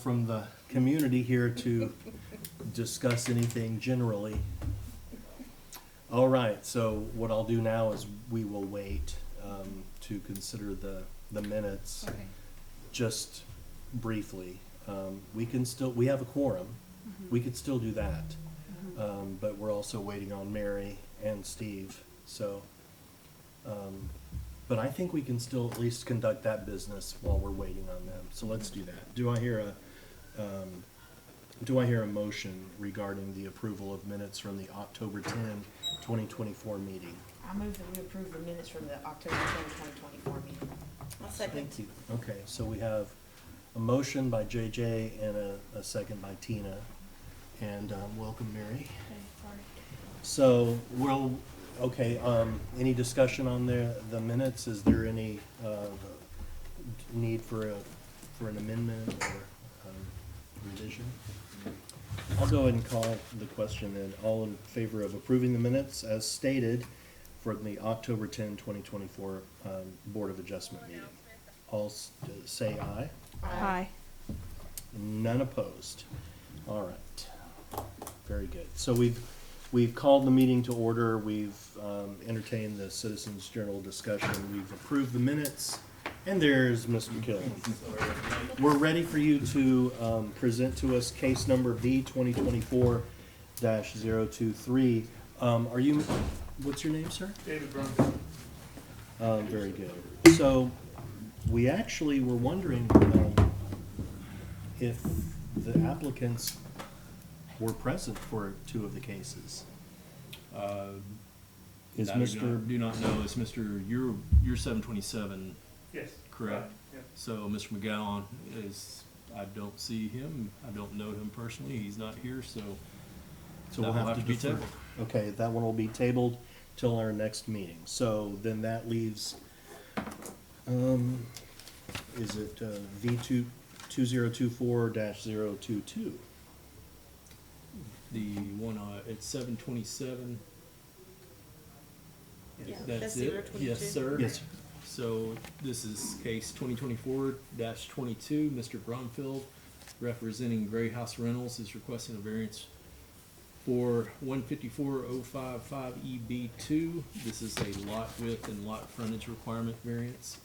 from the community here to discuss anything generally. All right, so what I'll do now is we will wait to consider the minutes Okay. just briefly. We have a quorum. We could still do that. But we're also waiting on Mary and Steve, so. But I think we can still at least conduct that business while we're waiting on them. So let's do that. Do I hear a motion regarding the approval of minutes from the October 10, 2024 meeting? I move that we approve the minutes from the October 10, 2024 meeting. I'll second. Thank you. Okay, so we have a motion by JJ and a second by Tina. And welcome, Mary. Okay, sorry. So any discussion on the minutes? Is there any need for an amendment or revision? I'll go ahead and call the question then. All in favor of approving the minutes as stated for the October 10, 2024 Board of Adjustment meeting? All say aye. Aye. None opposed. All right. Very good. So we've called the meeting to order. We've entertained the Citizens Journal discussion. We've approved the minutes. And there's Mr. Kill. We're ready for you to present to us case number B 2024-023. What's your name, sir? David Brumfield. Very good. So we actually were wondering if the applicants were present for two of the cases. Is That I Mr. do not know. Is Mr. You're 727, Yes. correct? Yeah. So Mr. McGowan is, I don't see him. I don't know him personally. He's not here, so So that we'll will have to be defer. tabled. Okay, that one will be tabled till our next meeting. So then that leaves, is it V 2024-022? The one at 727. Yeah, That's that's it? 022. Yes, sir. Yes. So this is case 2024-22. Mr. Brumfield, representing Gray House Rentals, is requesting a variance for 154.055 EB2. This is a lot width and lot frontage requirement variance.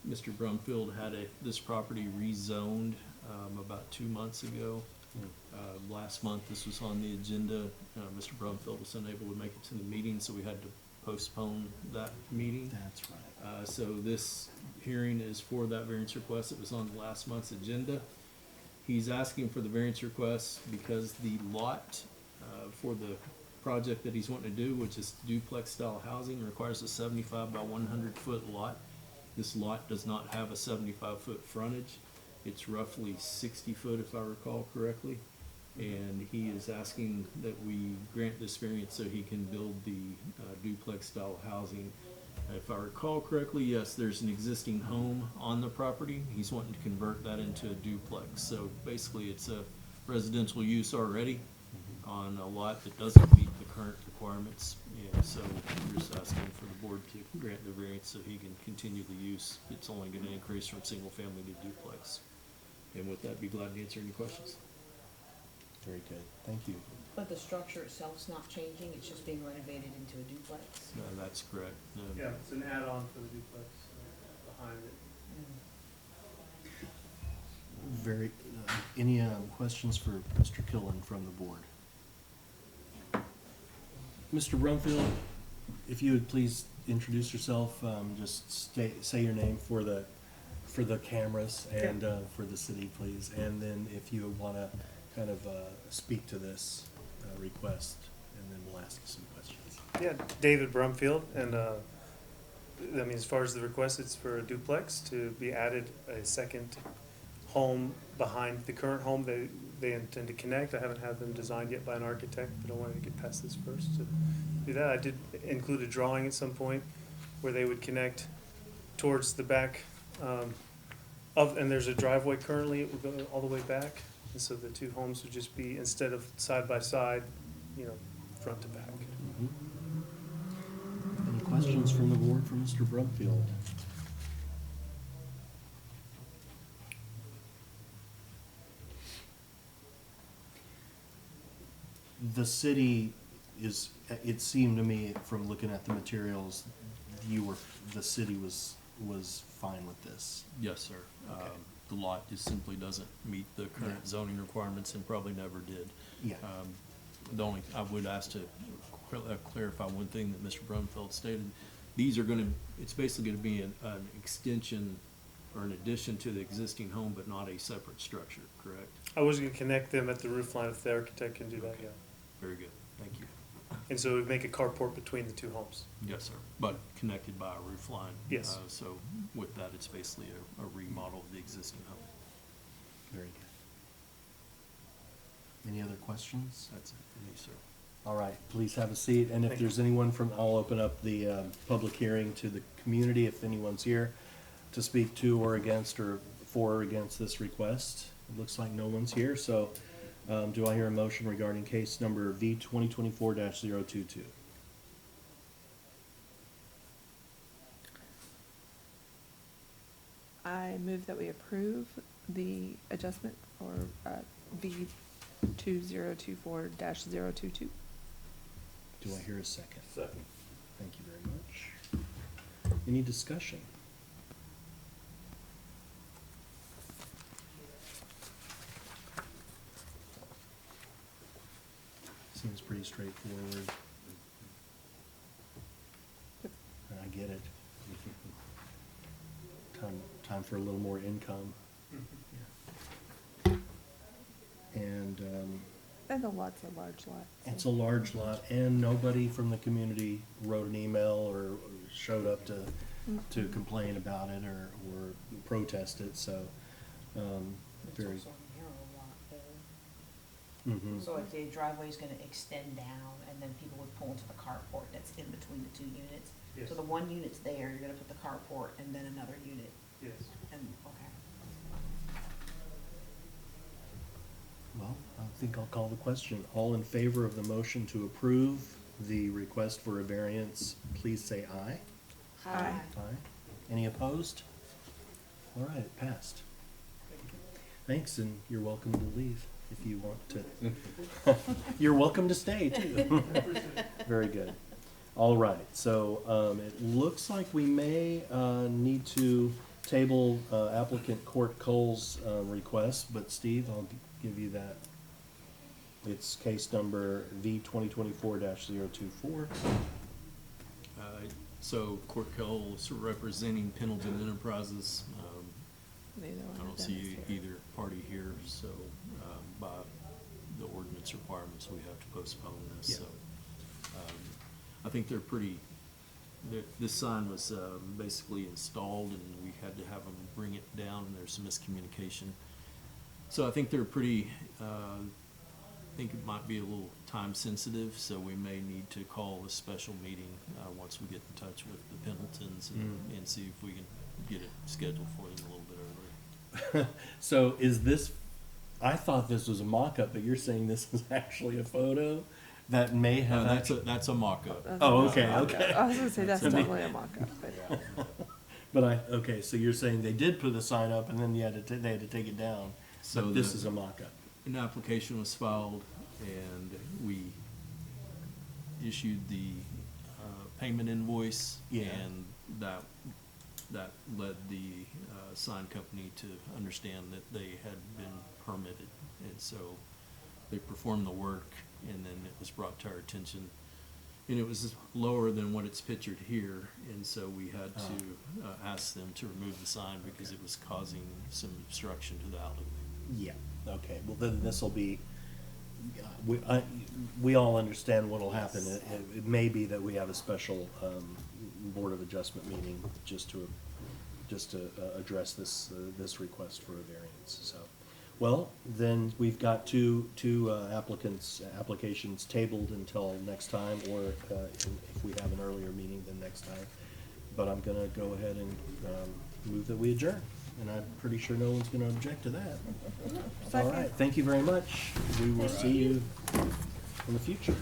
Mr. Brumfield had this property rezoned about 2 months ago. Last month, this was on the agenda. Mr. Brumfield was unable to make it to the meeting, so we had to postpone that meeting. That's right. So this hearing is for that variance request. It was on last month's agenda. He's asking for the variance request because the lot for the project that he's wanting to do, which is duplex style housing, requires a 75 by 100 foot lot. This lot does not have a 75 foot frontage. It's roughly 60 foot if I recall correctly. And he is asking that we grant this variance so he can build the duplex style housing. If I recall correctly, yes, there's an existing home on the property. He's wanting to convert that into a duplex. So basically it's a residential use already on a lot that doesn't meet the current requirements. And so we're just asking for the board to grant the variance so he can continue the use. It's only going to increase from single family to duplex. And with that, be glad to answer any questions. Very good. Thank you. But the structure itself's not changing, it's just being renovated into a duplex. No, that's correct. Yeah, it's an add-on for the duplex behind it. Very, any questions for Mr. Killen from the board? Mr. Brumfield, if you would please introduce yourself, just say your name for the cameras and for the city, please. And then if you want to kind of speak to this request, and then we'll ask you some questions. Yeah, David Brumfield, and I mean, as far as the request, it's for a duplex to be added a second home behind the current home. They intend to connect. I haven't had them designed yet by an architect, but I wanted to get past this first to do that. I did include a drawing at some point where they would connect towards the back and there's a driveway currently. It would go all the way back, and so the two homes would just be, instead of side by side, front to back. Any questions from the board for Mr. Brumfield? the city is, it seemed to me from looking at the materials, the city was fine with this. Yes, sir. Okay. The lot just simply doesn't meet the Yeah. current zoning requirements and probably never did. Yeah. The only, I would ask to clarify one thing that Mr. Brumfeld stated. These are gonna, it's basically gonna be an extension or an addition to the existing home, but not a separate structure, correct? I was gonna connect them at the roof line if the architect can do that, yeah. Very good, thank you. And so it would make a carport between the two homes. Yes, sir, but connected by a roof line. Yes. So with that, it's basically a remodel of the existing home. Very good. Any other questions? That's it for me, sir. All right, please have a seat, and if Thank you. there's anyone from, I'll open up the public hearing to the community, if anyone's here to speak to or against or for or against this request. It looks like no one's here, so do I hear a motion regarding case number V 2024-022? I move that we approve the adjustment for V 2024-022. Do I hear a second? Second. Thank you very much. Any discussion? Seems pretty straightforward. Yep. And I get it. Time for a little more income. And, And the lot's a large lot. so- it's a large lot, and nobody from the community wrote an email or showed up to Mhm. complain about it or protest it, so, It's very. also a narrow lot though. Mhm. So if the driveway's gonna extend down and then people would pull into the carport that's in between the two units. Yes. So the one unit's there, you're gonna put the carport and then another unit Yes. and, okay. Well, I think I'll call the question. All in favor of the motion to approve the request for a variance, please say aye. Aye. Aye. Any opposed? All right, it passed. Thanks, and you're welcome to leave if you want to. You're welcome to stay too. Very good. All right, so it looks like we may need to table applicant Court Cole's request, but Steve, I'll give you that. It's case number V 2024-024. So Court Cole is representing Pendleton Enterprises. Neither one I of don't them see is here. either party here, so by the ordinance requirements, we have to postpone this, Yeah. so. I think they're pretty, this sign was basically installed and we had to have them bring it down and there's some miscommunication. So I think they're pretty, I think it might be a little time sensitive, so we may need to call a special meeting once we get in touch with the Pendletons and see if we can get it scheduled for them a little bit earlier. So is this, I thought this was a mock-up, but you're saying this is actually a photo that may have That's a mock-up. That's Oh, not a okay, mock-up. okay. I was gonna say, that's So they- totally a mock-up, but. But okay, so you're saying they did put the sign up and then they had to take it down. So So this the- is a mock-up. An application was filed and we issued the payment invoice. Yeah. And that led the sign company to understand that they had been permitted. And so they performed the work and then it was brought to our attention. And it was lower than what it's pictured here, and so we had to ask them to remove the sign because it was causing some obstruction to the alleyway. Yeah, okay, well then this'll be, we all understand what'll happen. It may be that we have a special Board of Adjustment meeting just to address this request for a variance, so. Well, then we've got two applications tabled until next time, or if we have an earlier meeting, then next time. But I'm gonna go ahead and move that we adjourn, and I'm pretty sure no one's gonna object to that. All right, Second. thank you very much. We will see you in the future.